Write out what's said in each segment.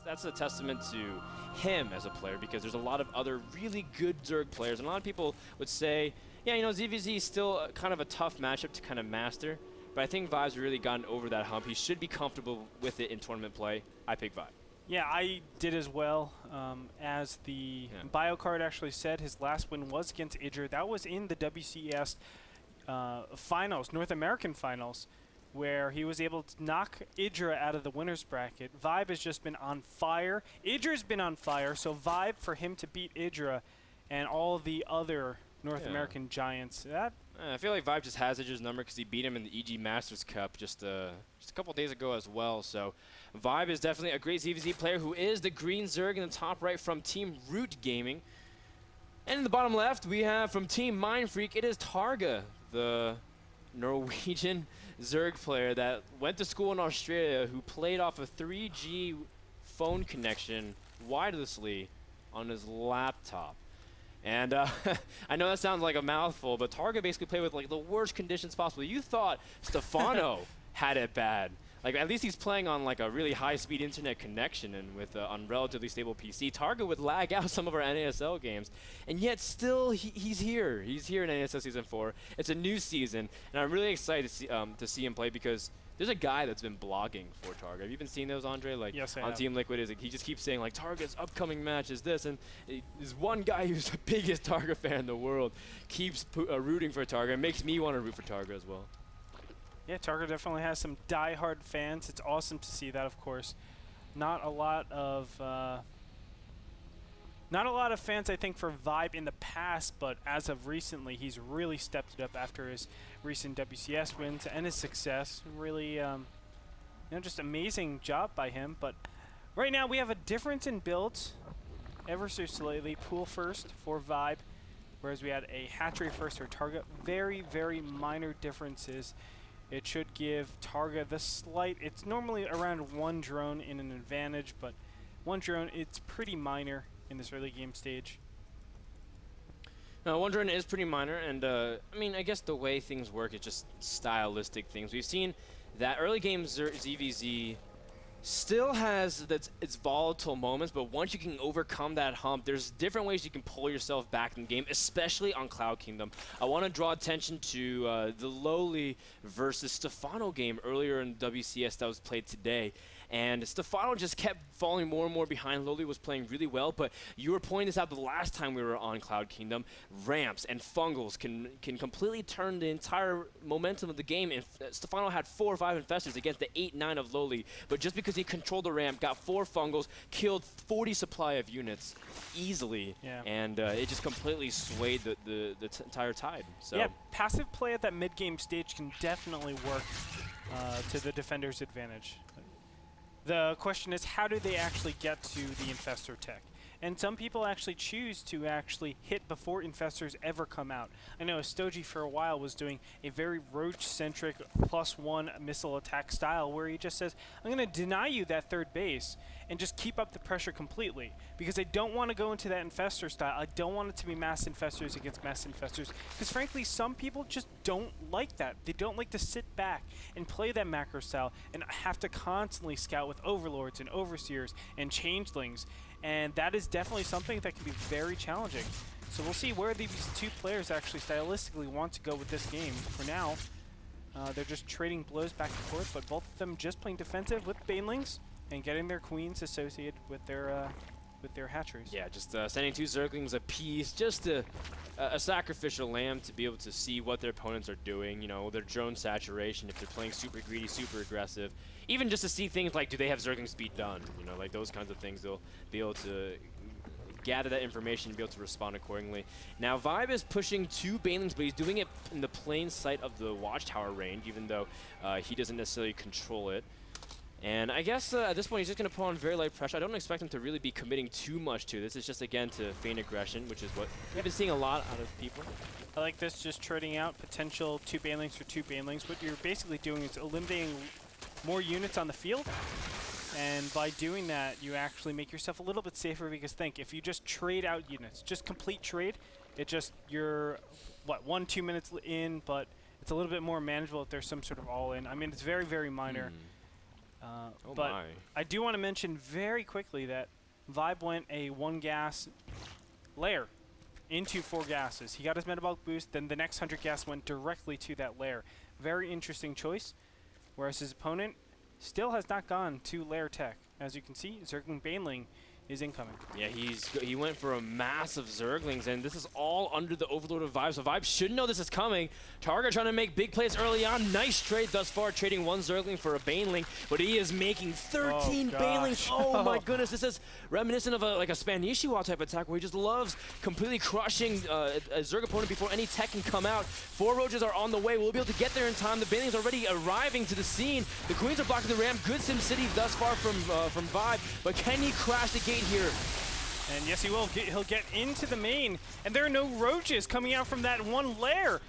That's a testament to him as a player, because there's a lot of other really good Zerg players, and a lot of people would say, yeah, you know, ZVZ is still kind of a tough matchup to kind of master, but I think Vibe's really gotten over that hump. He should be comfortable with it in tournament play. I pick Vibe. Yeah, I did as well. As the bio card actually said, his last win was against Idra. That was in the WCS finals, North American finals, where he was able to knock Idra out of the winner's bracket. Vibe has just been on fire. Idra's been on fire, so Vibe, for him to beat Idra and all of the other North American giants, that... I feel like Vibe just has Idra's number because he beat him in the EG Masters Cup just a couple days ago as well. So Vibe is definitely a great ZVZ player who is the green Zerg in the top right from Team Root Gaming. And in the bottom left, we have from Team Mindfreak, it is TargA, the Norwegian Zerg player that went to school in Australia, who played off a 3G phone connection wirelessly on his laptop. And I know that sounds like a mouthful, but TargA basically played with like the worst conditions possible. You thought Stefano had it bad. Like, at least he's playing on like a really high-speed internet connection and with on relatively stable PC. TargA would lag out some of our NASL games, and yet still he's here. He's here in NASL Season 4. It's a new season, and I'm really excited to see him play, because there's a guy that's been blogging for TargA. Have you been seeing those, Andre? Like, yes, I on have. Team Liquid, he just keeps saying like TargA's upcoming match is this, and there's one guy who's the biggest TargA fan in the world keeps rooting for TargA. It makes me want to root for TargA as well. Yeah, TargA definitely has some die-hard fans. It's awesome to see that, of course. Not a lot of fans, I think, for Vibe in the past, but as of recently, he's really stepped it up after his recent WCS wins and his success. Really, you know, just amazing job by him. But right now, we have a difference in builds, ever so slightly. Pool first for Vibe, whereas we had a hatchery first for TargA. Very, very minor differences. It should give TargA the slight, it's normally around one drone in an advantage, but one drone, it's pretty minor in this early game stage. One drone is pretty minor, and I mean, I guess the way things work is just stylistic things. We've seen that early game ZVZ still has its volatile moments, but once you can overcome that hump, there's different ways you can pull yourself back in the game, especially on Cloud Kingdom. I want to draw attention to the Lowly versus Stefano game earlier in WCS that was played today. And Stefano just kept falling more and more behind. Lowly was playing really well, but you were pointing this out the last time we were on Cloud Kingdom. Ramps and fungals can completely turn the entire momentum of the game. And Stefano had 4 or 5 infestors against the 8-9 of Lowly, but just because he controlled the ramp, got 4 fungals, killed 40 supply of units easily, and it just completely swayed the entire tide. So yeah, passive play at that mid-game stage can definitely work to the defender's advantage. The question is, how do they actually get to the infestor tech? And some people actually choose to actually hit before infestors ever come out. I know Stoji for a while was doing a very roach-centric +1 missile attack style where he just says, I'm going to deny you that third base and just keep up the pressure completely, because I don't want to go into that infestor style. I don't want it to be mass infestors against mass infestors, because frankly, some people just don't like that. They don't like to sit back and play that macro style and have to constantly scout with overlords and overseers and changelings. And that is definitely something that can be very challenging. So we'll see where these two players actually stylistically want to go with this game. For now, they're just trading blows back and forth, but both of them just playing defensive with Banelings and getting their queens associated with their hatcheries. Yeah, just sending 2 Zerglings apiece, just a sacrificial lamb to be able to see what their opponents are doing, you know, their drone saturation, if they're playing super greedy, super aggressive. Even just to see things like, do they have Zergling speed done? You know, like those kinds of things, they'll be able to gather that information and be able to respond accordingly. Now, Vibe is pushing 2 Banelings, but he's doing it in the plain sight of the Watchtower range, even though he doesn't necessarily control it. And I guess at this point, he's just going to put on very light pressure. I don't expect him to really be committing too much to this. It's just, again, to feign aggression, which is what we've been seeing a lot out of people. I like this, just trading out potential 2 Banelings for 2 Banelings. What you're basically doing is eliminating more units on the field. And by doing that, you actually make yourself a little bit safer, because think, if you just trade out units, just complete trade, it just, you're, what, 1-2 minutes in, but it's a little bit more manageable if there's some sort of all-in. I mean, it's very, very minor. But I do want to mention very quickly that Vibe went a 1 gas lair into 4 gases. He got his metabolic boost, then the next 100 gas went directly to that lair. Very interesting choice, whereas his opponent still has not gone to lair tech. As you can see, Zergling Baneling is incoming. Yeah, he went for a massive Zerglings, and this is all under the overload of Vibe, so Vibe should know this is coming. TargA trying to make big plays early on. Nice trade thus far, trading 1 Zergling for a Baneling, but he is making 13 Banelings. Oh my goodness, this is reminiscent of like a Spanishiwa type attack where he just loves completely crushing a Zerg opponent before any tech can come out. 4 Roaches are on the way. We'll be able to get there in time. The Banelings already arriving to the scene. The Queens are blocking the ramp. Good SimCity thus far from Vibe, but can he crash the gate here? And yes, he will. He'll get into the main, and there are no roaches coming out from that 1 lair.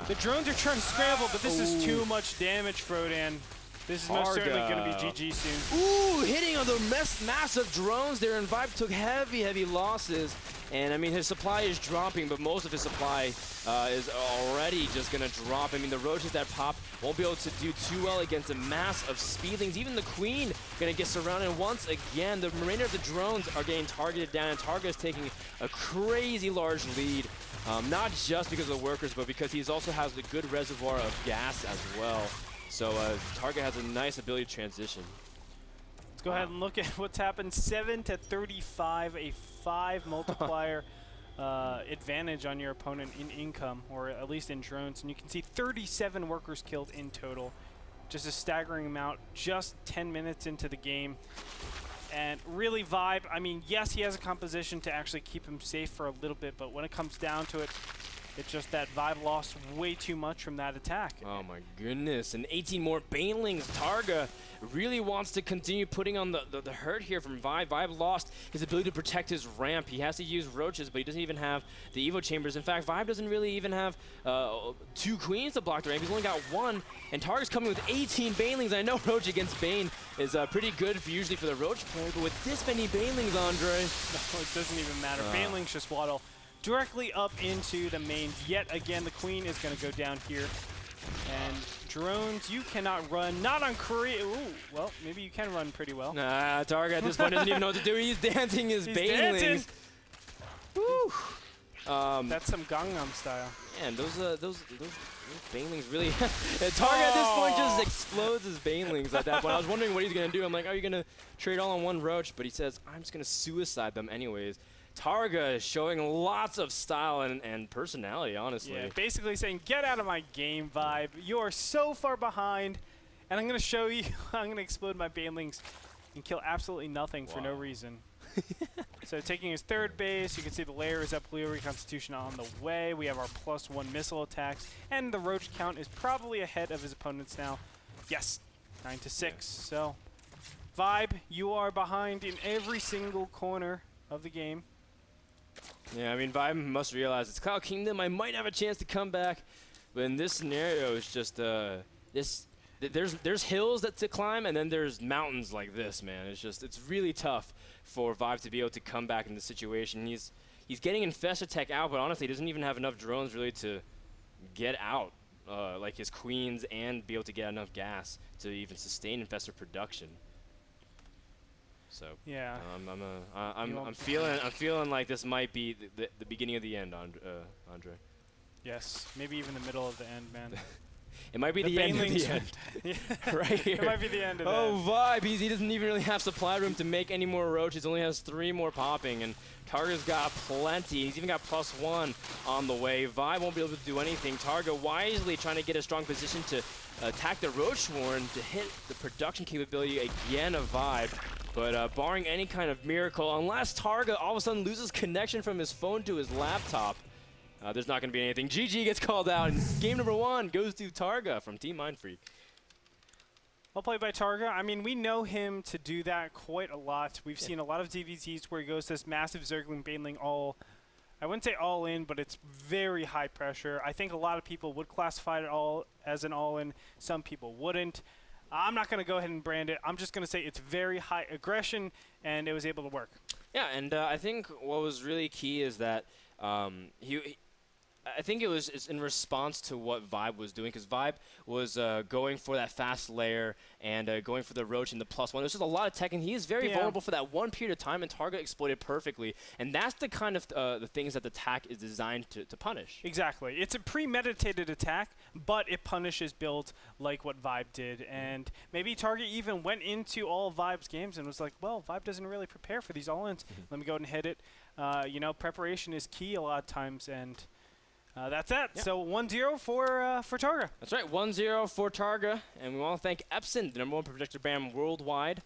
The drones are trying to scramble, but this is too much damage, Frodan. This is most certainly going to be GG soon. Ooh, hitting on the massive drones there, and Vibe took heavy losses. And I mean, his supply is dropping, but most of his supply is already just going to drop. I mean, the roaches that pop won't be able to do too well against a mass of speedlings. Even the Queen going to get surrounded once again. The remainder of the drones are getting targeted down, and TargA is taking a crazy large lead. Not just because of the workers, but because he also has a good reservoir of gas as well. So TargA has a nice ability to transition. Let's go ahead and look at what's happened. 7 to 35, a 5 multiplier advantage on your opponent in income, or at least in drones. And you can see 37 workers killed in total. Just a staggering amount, just 10 minutes into the game. And really Vibe, I mean, yes, he has a composition to actually keep him safe for a little bit, but when it comes down to it, it's just that Vibe lost way too much from that attack. Oh my goodness, and 18 more Banelings. TargA really wants to continue putting on the hurt here from Vibe. Vibe lost his ability to protect his ramp. He has to use roaches, but he doesn't even have the Evo chambers. In fact, Vibe doesn't really even have 2 Queens to block the ramp. He's only got 1, and TargA's coming with 18 Banelings. I know Roach against Bane is pretty good usually for the Roach player, but with this many Banelings, Andre. No, it doesn't even matter. Banelings just waddle directly up into the main. Yet again, the Queen is going to go down here. And drones, you cannot run. Not on Korea. Ooh, well, maybe you can run pretty well. Nah, TargA at this point doesn't even know what to do. He's dancing his Banelings. Woo! That's some Gangnam style. Man, those Banelings really... TargA at this point just explodes his Banelings at that point. I was wondering what he's going to do. I'm like, are you going to trade all on 1 Roach? But he says, I'm just going to suicide them anyways. TargA is showing lots of style and personality, honestly. Yeah, basically saying, get out of my game, Vibe. You are so far behind, and I'm going to show you, I'm going to explode my Banelings and kill absolutely nothing for no reason. So taking his 3rd base, you can see the layer is up, Leo Reconstitution on the way. We have our +1 missile attacks, and the Roach count is probably ahead of his opponents now. Yes, 9 to 6. Yeah. So, Vibe, you are behind in every single corner of the game. Yeah, I mean, Vibe must realize it's Cloud Kingdom. I might have a chance to come back, but in this scenario, it's just there's hills to climb, and then there's mountains like this, man. It's really tough for Vibe to be able to come back in this situation. He's getting Infestor Tech out, but honestly, he doesn't even have enough drones really to get out like his Queens and be able to get enough gas to even sustain Infestor production. So yeah, I'm feeling like this might be the beginning of the end, Andre. Yes, maybe even the middle of the end, man. It might be the end of the end. Right here. It might be the end of Vibe, he doesn't even really have supply room to make any more roaches. He only has 3 more popping, and TargA's got plenty. He's even got +1 on the way. Vibe won't be able to do anything. TargA wisely trying to get a strong position to attack the Roach Swarm to hit the production capability again of Vibe. But barring any kind of miracle, unless TargA all of a sudden loses connection from his phone to his laptop, there's not going to be anything. GG gets called out, and game number 1 goes to TargA from Team Mindfreak. Well played by TargA. I mean, we know him to do that quite a lot. We've seen a lot of DVZs where he goes this massive Zergling Baneling all, I wouldn't say all in, but it's very high pressure. I think a lot of people would classify it all as an all in. Some people wouldn't. I'm not going to go ahead and brand it. I'm just going to say it's very high aggression, and it was able to work. Yeah, and I think what was really key is that I think it was in response to what Vibe was doing, because Vibe was going for that fast layer and going for the Roach and the +1. There's just a lot of tech, and he is very vulnerable for that one period of time, and TargA exploited perfectly. And that's the kind of the things that the attack is designed to punish. Exactly. It's a premeditated attack, but it punishes builds like what Vibe did. And maybe TargA even went into all Vibe's games and was like, well, Vibe doesn't really prepare for these all-ins. Let me go ahead and hit it. You know, preparation is key a lot of times, and that's it. Yeah. So 1-0 for TargA. That's right, 1-0 for TargA, and we want to thank Epson, the #1 projector brand worldwide.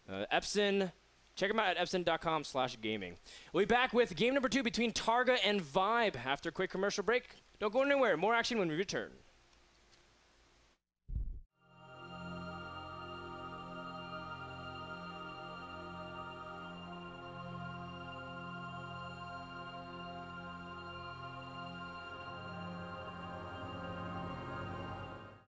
Epson, check them out at epson.com/gaming. We'll be back with game number 2 between TargA and Vibe after a quick commercial break. Don't go anywhere. More action when we return.